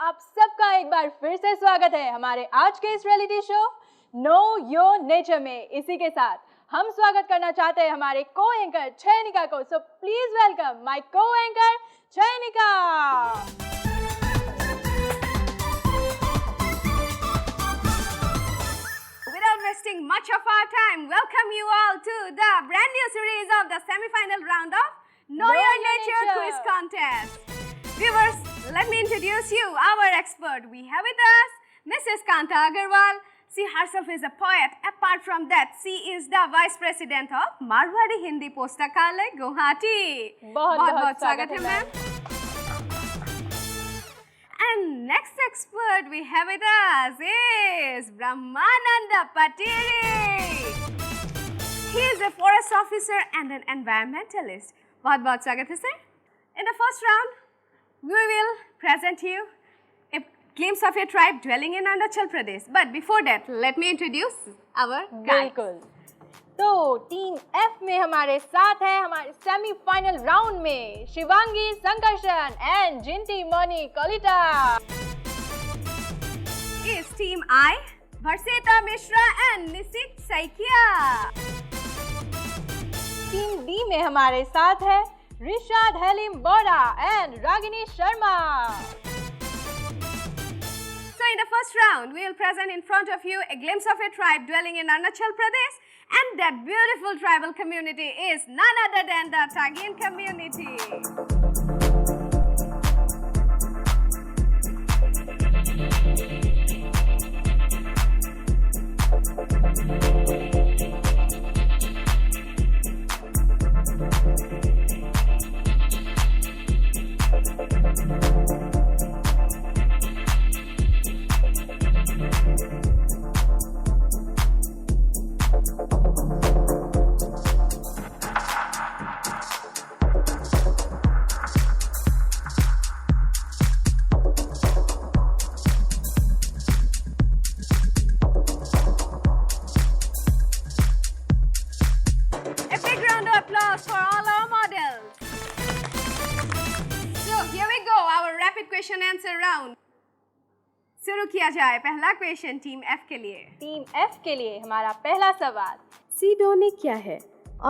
आप सबका एक बार फिर से स्वागत है हमारे आज के इस reality show know your nature में। इसी के साथ हम स्वागत करना चाहते हैं हमारे को एंकर चयनिका को। सो प्लीज वेलकम माय को anchor Chayanika. Without wasting much of our time, welcome you all to the brand new series of the semi-final round of Know Your Nature Quiz Contest. Viewers, let me introduce you our expert. We have with us Mrs. Kanta Agarwal. She herself is a poet. Apart from that, she is the Vice President of Marwari Hindi Pustakalay, Guwahati. बहुत स्वागत है ma'am. And next expert we have with us is Brahmananda Patiri. He is a forest officer and an environmentalist. बहुत स्वागत है sir. In the first round, we will present you a glimpse of a tribe dwelling in Arunachal Pradesh. But before that, let me introduce our guys. बिल्कुल। तो team F में हमारे साथ है हमारे सेमीफाइनल राउंड में Shivangi Sankarshan and Jinti Moni Kalita. Is Team I, Varseta Mishra and Nisit Saikia. Team B में हमारे साथ है Rishad Haleem Bora and Ragini Sharma. So in the first round, we will present in front of you a glimpse of a tribe dwelling in Arunachal Pradesh, and that beautiful tribal community is none other than the Tagin community. Question answer round शुरू किया जाए। पहला question team F के लिए। Team F के लिए हमारा पहला सवाल, सीडोनी क्या है?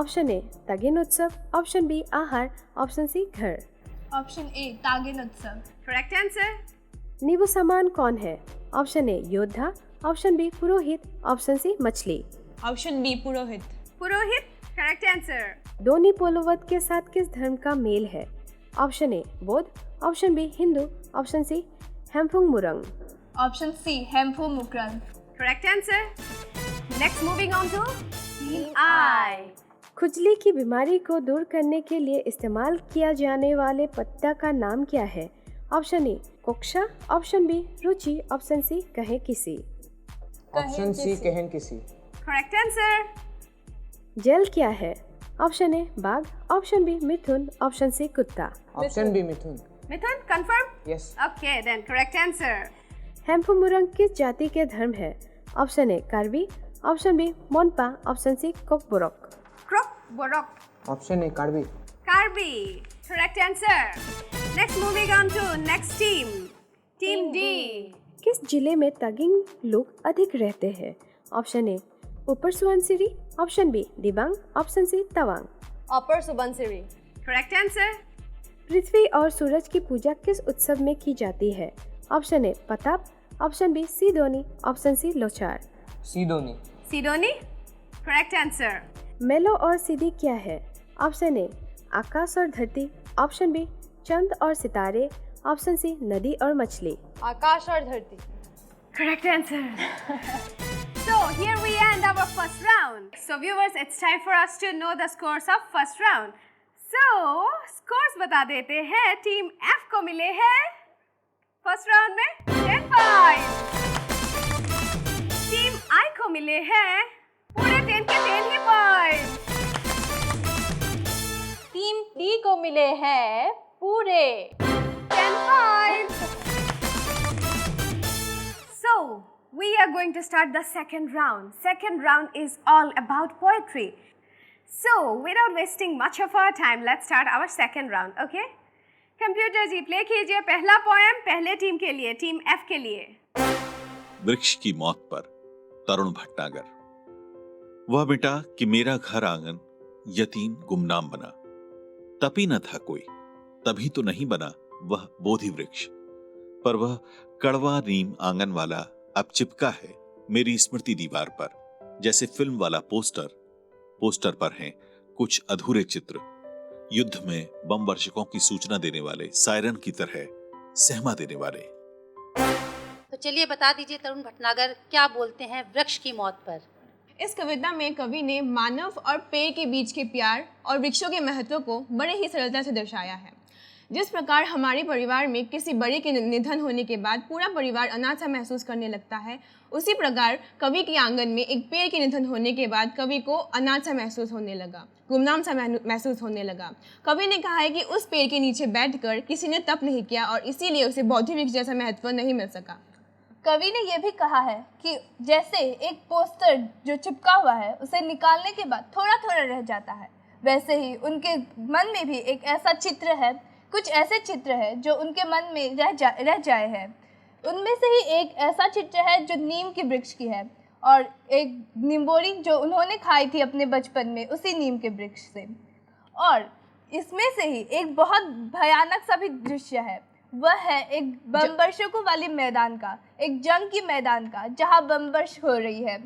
ऑप्शन ए तागिन उत्सव, ऑप्शन बी आहार, ऑप्शन सी घर। ऑप्शन ए तागिन उत्सव। Correct answer. नींबू सामान कौन है? ऑप्शन ए योद्धा, ऑप्शन बी पुरोहित, ऑप्शन सी मछली। ऑप्शन बी पुरोहित। पुरोहित करेक्ट आंसर। डोनी पोलोवत के साथ किस धर्म का मेल है? ऑप्शन ए बौद्ध, option B Hindu, option C Hemphung Murang. Option C Hemphung Murang. Correct answer. Next moving on to team I. खुजली की बीमारी को दूर करने के लिए इस्तेमाल किया जाने वाले पत्ता का नाम क्या है? ऑप्शन ए कोक्शा, ऑप्शन बी रुचि, ऑप्शन सी कहे किसी। ऑप्शन सी कहन किसी। Correct answer. जेल क्या है? ऑप्शन ए बाघ, ऑप्शन बी मिथुन, ऑप्शन सी कुत्ता। ऑप्शन बी मिथुन। मिथुन confirm? Yes. Okay then correct answer. Hemphung Murang किस जाति के धर्म है? Option A Karbi, option B Monpa, option C Kokborok. Kokborok. Option A Karbi. Karbi correct answer. Next moving on to next team team D. किस जिले में तागिन लोग अधिक रहते हैं? Option A upper Subansiri, option B Dibang, option C Tawang. Upper Subansiri. Correct answer. पृथ्वी और सूरज की पूजा किस उत्सव में की जाती है? ऑप्शन ए पताप, ऑप्शन बी सीदोनी, ऑप्शन सी लोचार। सीदोनी। सीदोनी करेक्ट आंसर। मेलो और सिदी क्या है? ऑप्शन ए आकाश और धरती, ऑप्शन बी चंद और सितारे, ऑप्शन सी नदी और मछली। आकाश और धरती। Correct answer. So here we end our first round. So viewers, it's time for us to know the scores of first round. So scores बता देते हैं। टीम एफ को मिले हैं फर्स्ट राउंड में 10 पॉइंट। टीम आई को मिले हैं पूरे 10 के 10 ही पॉइंट। टीम डी को मिले हैं पूरे 10 point. So we are going to start the second round. Second round is all about poetry. So without wasting much of our time, let's start our second round, okay? Computer ji play कीजिए पहला poem पहले team के लिए, team F के लिए। वृक्ष की मौत पर तरुण भटनागर। वह मिटा कि मेरा घर आंगन यतीम गुमनाम बना। तपी न था कोई, तभी तो नहीं बना वह बोधि वृक्ष, पर वह कड़वा नीम आंगन वाला अब चिपका है मेरी स्मृति दीवार पर, जैसे फिल्म वाला पोस्टर पर हैं कुछ अधूरे चित्र, युद्ध में बम वर्षकों की सूचना देने वाले सायरन की तरह सहमा देने वाले। तो चलिए बता दीजिए तरुण भटनागर, क्या बोलते हैं वृक्ष की मौत पर? इस कविता में कवि ने मानव और पेड़ के बीच के प्यार और वृक्षों के महत्व को बड़े ही सरलता से दर्शाया है। जिस प्रकार हमारे परिवार में किसी बड़े के निधन होने के बाद पूरा परिवार अनाथ सा महसूस करने लगता है, उसी प्रकार कवि के आंगन में एक पेड़ के निधन होने के बाद कवि को अनाथ सा महसूस होने लगा, गुमनाम सा महसूस होने लगा। कवि ने कहा है कि उस पेड़ के नीचे बैठकर किसी ने तप नहीं किया और इसीलिए उसे बौद्धिक वृक्ष जैसा महत्व नहीं मिल सका। कवि ने यह भी कहा है कि जैसे एक पोस्टर जो चिपका हुआ है उसे निकालने के बाद थोड़ा थोड़ा रह जाता है, वैसे ही उनके मन में भी एक ऐसा चित्र है, कुछ ऐसे चित्र है जो उनके मन में रह जाए हैं। उनमें से ही एक ऐसा चित्र है जो नीम के वृक्ष की है और एक निम्बोरी जो उन्होंने खाई थी अपने बचपन में उसी नीम के वृक्ष से। और इसमें से ही एक बहुत भयानक सा भी दृश्य है, वह है एक बम वर्षकों वाले मैदान का, एक जंग की मैदान का, जहाँ बम वर्ष हो रही है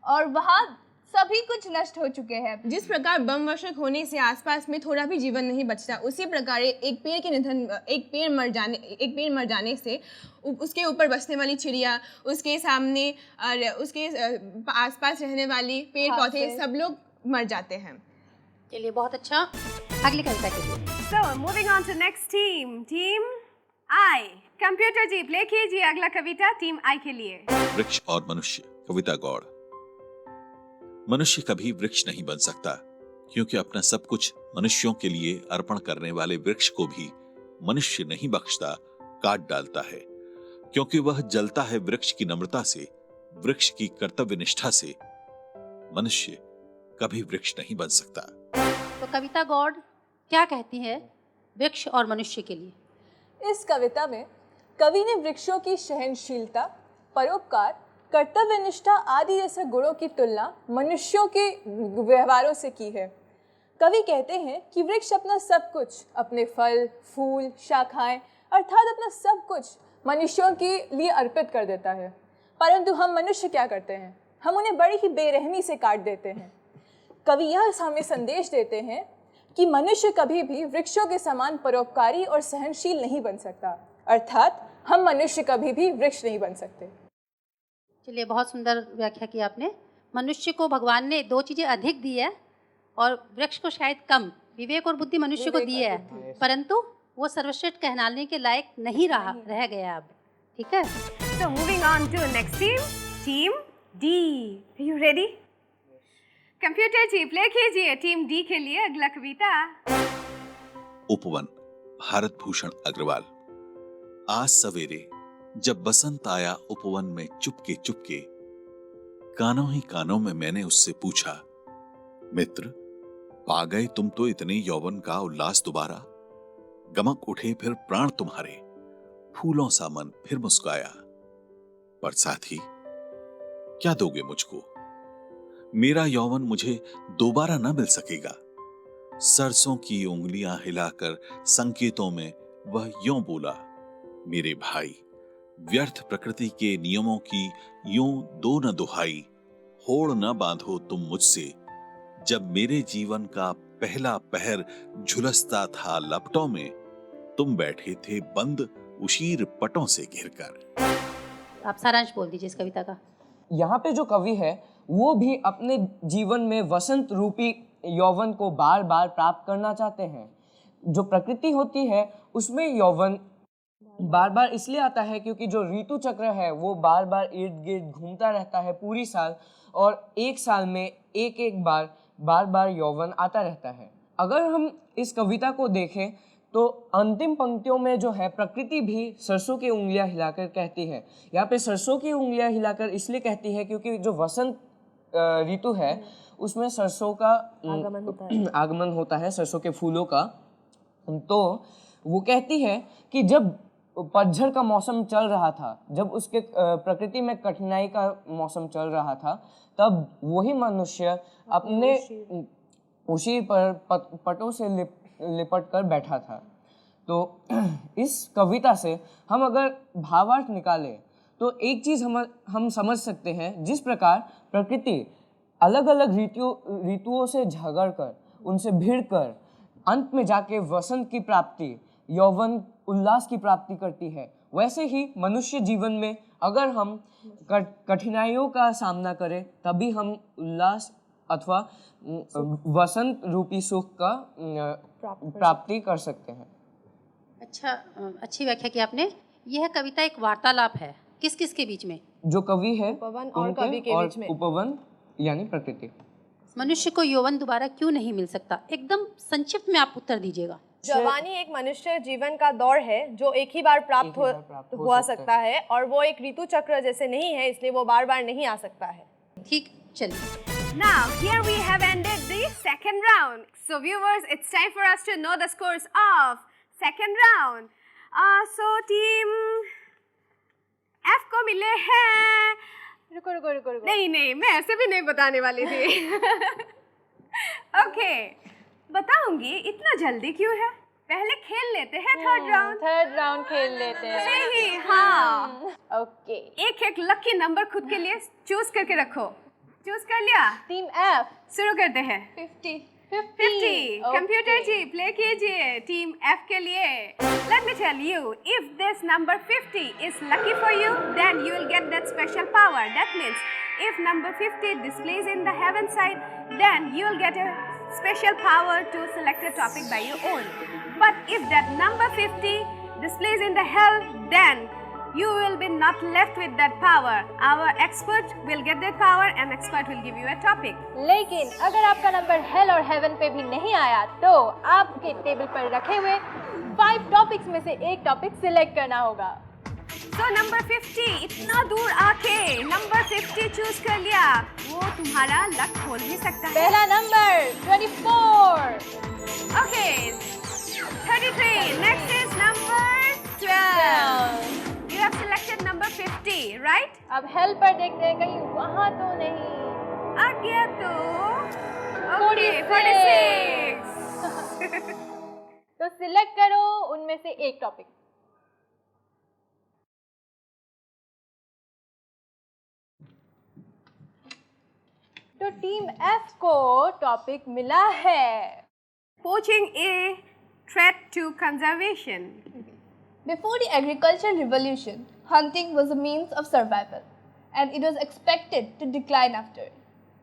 और वहाँ सभी कुछ नष्ट हो चुके हैं। जिस प्रकार बम वर्षक होने से आसपास में थोड़ा भी जीवन नहीं बचता, उसी प्रकार एक पेड़ के निधन, एक पेड़ मर जाने से उसके ऊपर बसने वाली चिड़िया, उसके सामने और उसके आसपास रहने वाली पेड़ पौधे सब लोग मर जाते हैं। चलिए बहुत अच्छा, अगली कविता के लिए। So moving on to next team, team I। Computer ji play कीजिए अगला कविता टीम आई के लिए। वृक्ष और मनुष्य, कविता गौड़। मनुष्य कभी वृक्ष नहीं बन सकता, क्योंकि अपना सब कुछ मनुष्यों के लिए अर्पण करने वाले वृक्ष को भी मनुष्य नहीं बख्शता, काट डालता है, क्योंकि वह जलता है वृक्ष की नम्रता से, वृक्ष की कर्तव्य निष्ठा से। मनुष्य कभी वृक्ष नहीं बन सकता। तो कविता गौड़ क्या कहती है वृक्ष और मनुष्य के लिए? इस कविता में कवि ने वृक्षों की सहनशीलता, परोपकार, कर्तव्यनिष्ठा आदि जैसे गुणों की तुलना मनुष्यों के व्यवहारों से की है। कवि कहते हैं कि वृक्ष अपना सब कुछ, अपने फल, फूल, शाखाएं अर्थात अपना सब कुछ मनुष्यों के लिए अर्पित कर देता है, परंतु हम मनुष्य क्या करते हैं? हम उन्हें बड़ी ही बेरहमी से काट देते हैं। कवि यह हमें संदेश देते हैं कि मनुष्य कभी भी वृक्षों के समान परोपकारी और सहनशील नहीं बन सकता, अर्थात हम मनुष्य कभी भी वृक्ष नहीं बन सकते। चलिए बहुत सुंदर व्याख्या की आपने। मनुष्य को भगवान ने दो चीज़ें अधिक दी है और वृक्ष को शायद कम। विवेक और बुद्धि मनुष्य को दी है, परंतु वो सर्वश्रेष्ठ कहलाने के लायक नहीं रह गया अब। ठीक है। So moving on to next team, team D। Are you ready? Computer ji play कीजिए टीम डी के लिए अगला कविता। उपवन, भारत भूषण अग्रवाल। आज सवेरे जब बसंत आया उपवन में चुपके चुपके, कानों ही कानों में मैंने उससे पूछा, मित्र पा गए तुम तो इतने यौवन का उल्लास दोबारा, गमक उठे फिर प्राण तुम्हारे, फूलों सा मन फिर मुस्काया, पर साथी क्या दोगे मुझको? मेरा यौवन मुझे दोबारा न मिल सकेगा। सरसों की उंगलियां हिलाकर संकेतों में वह यूं बोला, मेरे भाई व्यर्थ प्रकृति के नियमों की यूं दो न दुहाई, होड़ न बांधो तुम मुझसे, जब मेरे जीवन का पहला पहर झुलसता था लपटों में, तुम बैठे थे बंद उशीर पटों से घिरकर। आप सारांश बोल दीजिए इस कविता का। यहाँ पे जो कवि है वो भी अपने जीवन में वसंत रूपी यौवन को बार बार प्राप्त करना चाहते हैं। जो प्रकृति होती है उसमें यौवन बार बार इसलिए आता है क्योंकि जो ऋतु चक्र है वो बार बार इर्द गिर्द घूमता रहता है पूरी साल, और एक साल में एक बार बार यौवन आता रहता है। अगर हम इस कविता को देखें तो अंतिम पंक्तियों में जो है प्रकृति भी सरसों की उंगलियां हिलाकर कहती है। यहाँ पे सरसों की उंगलियां हिलाकर इसलिए कहती है क्योंकि जो वसंत ऋतु है उसमें सरसों का आगमन होता है, सरसों के फूलों का। तो वो कहती है कि जब पतझड़ का मौसम चल रहा था, जब उसके प्रकृति में कठिनाई का मौसम चल रहा था, तब वही मनुष्य अपने उशीर पर पटों से लिपट कर बैठा था। तो इस कविता से हम अगर भावार्थ निकालें तो एक चीज़ हम समझ सकते हैं, जिस प्रकार प्रकृति अलग अलग ऋतुओं से झगड़ कर, उनसे भिड़ कर अंत में जाके वसंत की प्राप्ति, यौवन, उल्लास की प्राप्ति करती है, वैसे ही मनुष्य जीवन में अगर हम कठिनाइयों का सामना करें तभी हम उल्लास अथवा वसंत रूपी सुख का प्राप्ति कर सकते हैं। अच्छा, अच्छी व्याख्या की आपने। यह कविता एक वार्तालाप है, किस किस के बीच में? जो कवि है उपवन और कवि के बीच में। उपवन यानी प्रकृति। मनुष्य को यौवन दोबारा क्यों नहीं मिल सकता? एकदम संक्षिप्त में आप उत्तर दीजिएगा। जवानी एक मनुष्य जीवन का दौर है जो एक ही बार प्राप्त हुआ सकता है, और वो एक ऋतु चक्र जैसे नहीं है, इसलिए वो बार बार नहीं आ सकता है। ठीक, चलिए। Now, here we have ended the second round. So, viewers, it's time for us to know the scores of second round. So, team F को मिले हैं। रुको। नहीं, मैं ऐसे भी नहीं बताने वाली थी। ओके, बताऊंगी, इतना जल्दी क्यों है? पहले खेल लेते हैं थर्ड राउंड खेल लेते हैं। नहीं, हाँ। ओके, एक लकी नंबर खुद के लिए चूज करके रखो। चूज कर लिया? टीम एफ शुरू करते हैं। 50। कंप्यूटर जी प्ले कीजिए टीम एफ के लिए। Let me tell you, if this number 50 is lucky for you, then you will get that special power. That means if number 50 displays in the heaven side, then you will get a special power to select a topic by your own. But if that number 50 displays in the hell, then you will be not left with that power. Our expert will get that power and expert will give you a topic. लेकिन अगर आपका number hello और haven पे भी नहीं आया तो आपके टेबल पर रखे हुए 5 टॉपिक्स में से एक टॉपिक सिलेक्ट करना होगा। So number 50, इतना दूर आके नंबर 50 चूज कर लिया, वो तुम्हारा लक खोल भी सकता है। पहला number 24। Okay, 33. Next is number 12. You have selected number 50, right? अब हेल पर देखते हैं कहीं वहाँ तो नहीं। आ गया तो Okay, 46. तो सिलेक्ट करो उनमें से एक टॉपिक। तो टीम एफ को टॉपिक मिला है Poaching a threat to conservation. Before the agricultural revolution, hunting was a means of survival and it was expected to decline after.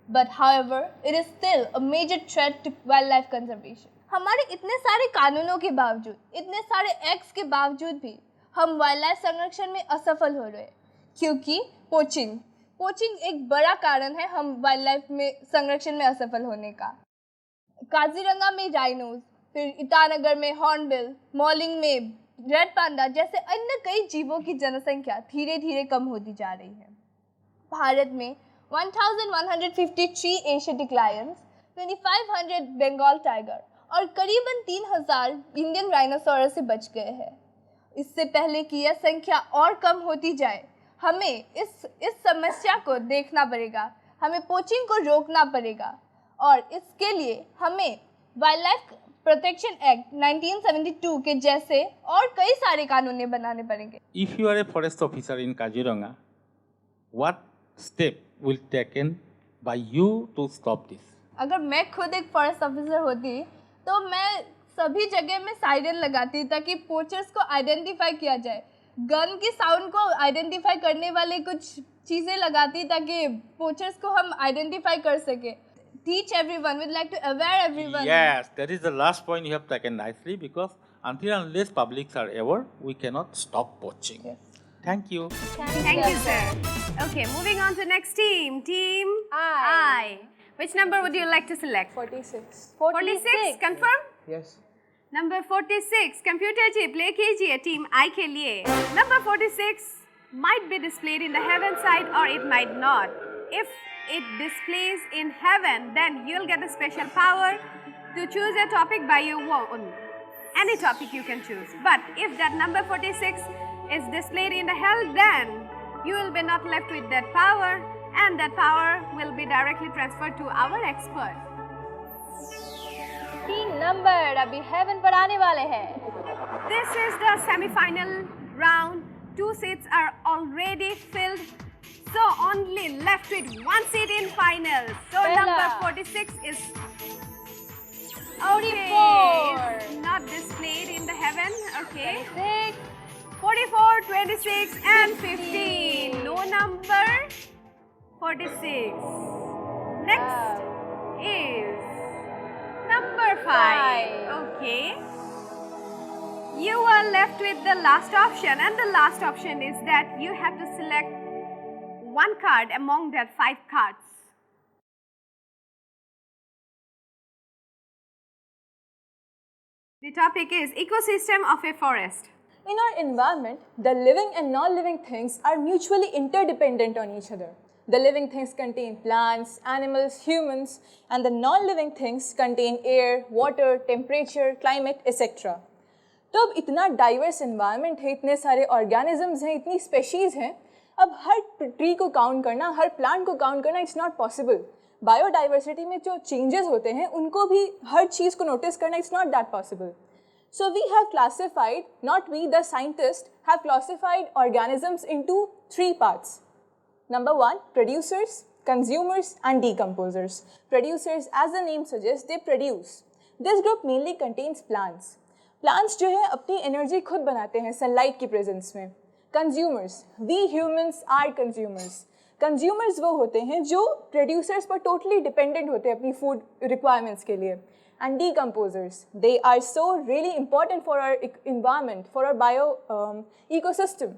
But however, it is still a major threat to wildlife conservation. हमारे इतने सारे कानूनों के बावजूद, इतने सारे acts के बावजूद भी हम वाइल्ड संरक्षण में असफल हो रहे हैं, क्योंकि पोचिंग एक बड़ा कारण है हम वाइल्ड लाइफ में संरक्षण में असफल होने का। काजीरंगा में राइनोज, फिर ईटानगर में हॉर्नबिल, मॉलिंग में रेड पांडा जैसे अन्य कई जीवों की जनसंख्या धीरे धीरे कम होती जा रही है। भारत में 1153 एशियाटिक लायंस, 2500 बंगाल टाइगर और करीबन 3000 इंडियन राइनोसोरस से बच गए हैं। इससे पहले कि यह संख्या और कम होती जाए, हमें इस समस्या को देखना पड़ेगा, हमें पोचिंग को रोकना पड़ेगा और इसके लिए हमें वाइल्ड लाइफ प्रोटेक्शन एक्ट 1972 के जैसे और कई सारे कानून बनाने पड़ेंगे। If you are a forest officer in Kaziranga, what step will taken by you to stop this? अगर मैं खुद एक फॉरेस्ट ऑफिसर होती तो मैं सभी जगह में साइरन लगाती ताकि पोचर्स को आइडेंटिफाई किया जाए। गन की साउंड को आइडेंटिफाई करने वाले कुछ चीज़ें लगाती ताकि पोचर्स को हम आइडेंटिफाई कर सके। Teach everyone, we'd like to aware everyone. Yes, that is the last point you have taken nicely, because until and unless publics are aware, we cannot stop poaching. Yes. Thank you. Thank you, sir. Okay, moving on to next team. Team I. Which number would you like to select? 46। 46, confirm? Yes. Number 46, computer ji play कीजिए team I के लिए। Number 46 might be displayed in the heaven side or it might not. If it displays in heaven, then you'll get a special power to choose a topic by your own. any topic you can choose. But if that number 46 is displayed in the hell, then you will be not left with that power, and that power will be directly transferred to our expert. 3 number अभी haven पर आने वाले हैं. This is the semi-final round. 2 seats are already filled, so only left with 1 seat in final. So Pehla. number 46 is 44. is not displayed in the heaven. Okay. 6. 44, 26 and 15. No number 46. Next is number 5. Okay. You are left with the last option, and the last option is that you have to select one card among that 5 cards. The topic is ecosystem of a forest. In our environment, the living and non-living things are mutually interdependent on each other. The living things contain plants, animals, humans, and the non-living things contain air, water, temperature, climate, etc. तो अब इतना diverse environment है, इतने सारे organisms हैं, इतनी species हैं, अब हर ट्री को काउंट करना, हर प्लांट को काउंट करना इट्स नॉट पॉसिबल. बायोडाइवर्सिटी में जो चेंजेस होते हैं उनको भी हर चीज़ को नोटिस करना it's not that possible. So we have classified, not we, the scientists have classified organisms into 3 parts. Number 1, producers, consumers and decomposers. Producers, as the name suggests, they produce. This group mainly contains plants. Plants जो है अपनी energy खुद बनाते हैं sunlight की presence में. Consumers, we humans are consumers. Consumers वो होते हैं जो producers पर totally dependent होते हैं अपनी food requirements के लिए. And decomposers, they are so really important for our environment, for our bio ecosystem,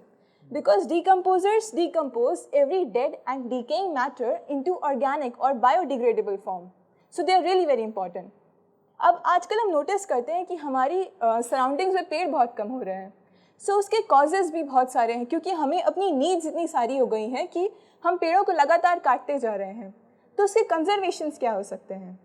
because decomposers decompose every dead and decaying matter into organic or biodegradable form. So they are really very important. अब आजकल हम notice करते हैं कि हमारी surroundings में पेड़ बहुत कम हो रहे हैं. सो उसके कॉजेज़ भी बहुत सारे हैं, क्योंकि हमें अपनी नीड्स इतनी सारी हो गई हैं कि हम पेड़ों को लगातार काटते जा रहे हैं. तो उसके कंजर्वेशंस क्या हो सकते हैं?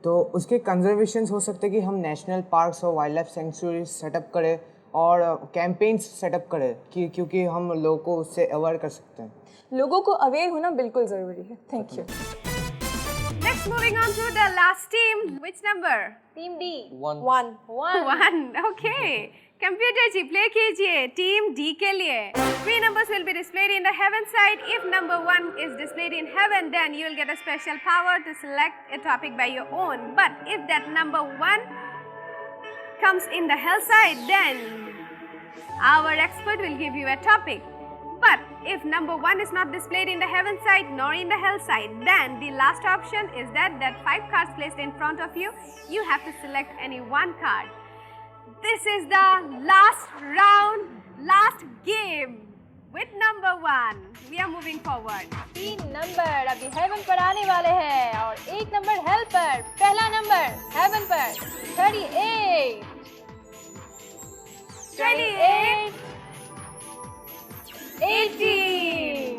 तो उसके कंजर्वेशंस हो सकते हैं कि हम नेशनल पार्क्स और वाइल्ड लाइफ सेंचुरीज सेटअप करें और कैंपेन्स सेटअप करें क्योंकि हम लोगों को उससे अवेयर कर सकते हैं. लोगों को अवेयर होना बिल्कुल ज़रूरी है. Thank you. Next, moving on to the last team. Which number? Team D. 1. 1. Okay. Computer ji play कीजिए team D के लिए. 3 numbers will be displayed in the heaven side. If number 1 is displayed in heaven, then you will get a special power to select a topic by your own. But if that number 1 comes in the hell side, then our expert will give you a topic. But if number 1 is not displayed in the heaven side nor in the hell side, then the last option is that 5 cards placed in front of you, you have to select any one card. This is the last round, last game with number 1. We are moving forward. 3 number अभी haven पर आने वाले हैं और 1 number hello पर. पहला number haven पर 38. 28. 18.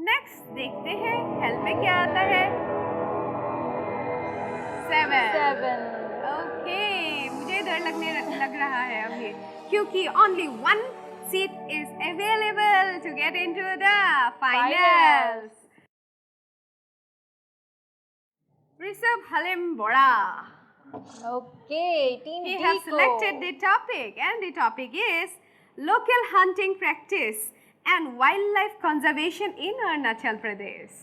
Next देखते हैं हेल में क्या आता है. 7. Okay, मुझे डर लग रहा है अभी, क्योंकि only 1 seat is available to get into the finals. Rishabh Halim Bora. Okay, team He D has को. selected the topic, and the topic is local hunting practice and wildlife conservation in Arunachal Pradesh.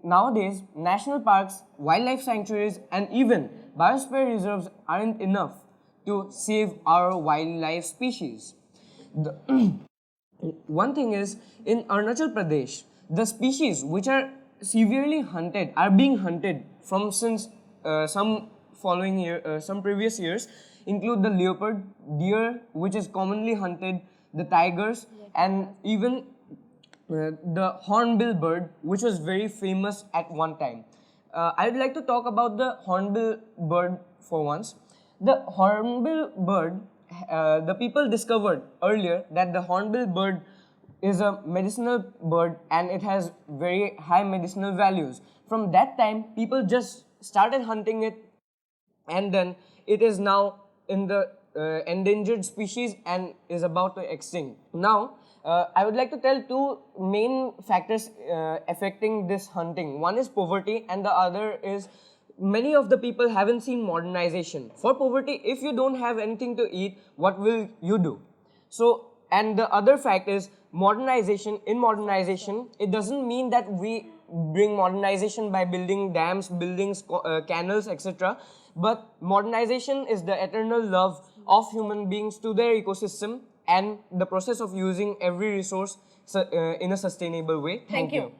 Nowadays, national parks, wildlife sanctuaries, and even biosphere reserves aren't enough to save our wildlife species. One thing is, in Arunachal Pradesh, the species which are severely hunted are being hunted from since some previous years include the leopard, deer, which is commonly hunted, the tigers, and even the hornbill bird, which was very famous at one time. I would like to talk about the hornbill bird for once. The hornbill bird, the people discovered earlier that the hornbill bird is a medicinal bird and it has very high medicinal values. From that time, people just started hunting it, and then it is now in the endangered species and is about to extinct. Now, I would like to tell two main factors affecting this hunting. One is poverty and the other is many of the people haven't seen modernization. For poverty, if you don't have anything to eat, what will you do? So, and the other fact is modernization. In modernization, it doesn't mean that we bring modernization by building dams, buildings, canals, etc. But modernization is the eternal love of human beings to their ecosystem and the process of using every resource in a sustainable way. Thank you.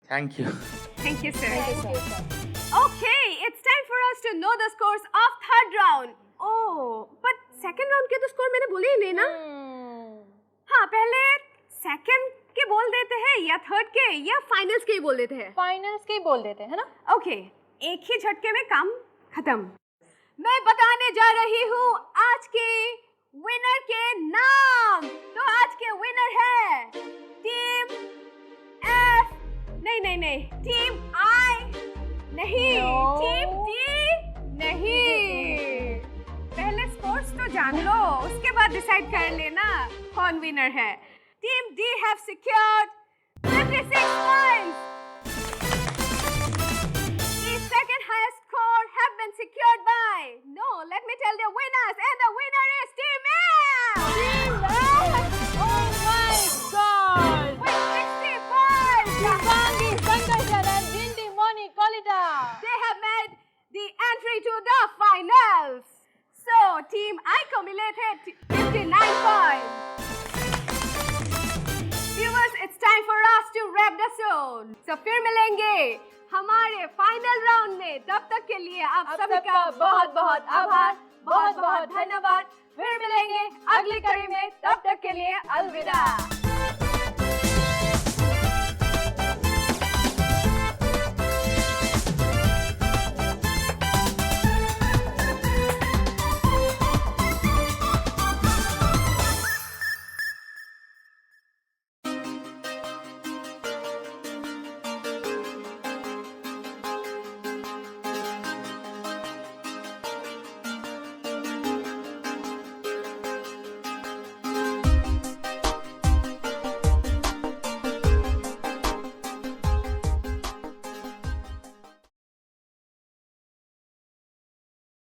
Thank you. Thank you, sir. Okay, it's time for us to know the scores of third round. Oh, but second round के तो score मैंने बोले ही नहीं ना? हाँ, पहले second के बोल देते हैं या third के या finals के ही बोल देते हैं? फाइनल्स के ही बोल देते हैं ना? Okay, एक ही झटके में काम खत्म। मैं बताने जा रही हूँ आज के विनर के नाम। तो आज के विनर है टीम F, नहीं, टीम I, नहीं, टीम D, नहीं। पहले स्कोर्स तो जान लो, उसके बाद डिसाइड कर लेना कौन विनर है। Team D have secured 56 points. The second highest score have been secured by, no, let me tell the winners, and the winner is Team F! Team F! Oh my God! With 60 points! Shivangi Sankarshan and Jinti Moni Kolita. They have made the entry to the finals. So, Team I को मिले थे 59 points. Viewers, it's time for us to wrap the show. So, फिर मिलेंगे हमारे final round में। तब तक के लिए आप सभी का बहुत बहुत आभार, बहुत बहुत धन्यवाद। फिर मिलेंगे अगली कड़ी में, तब तक के लिए अलविदा।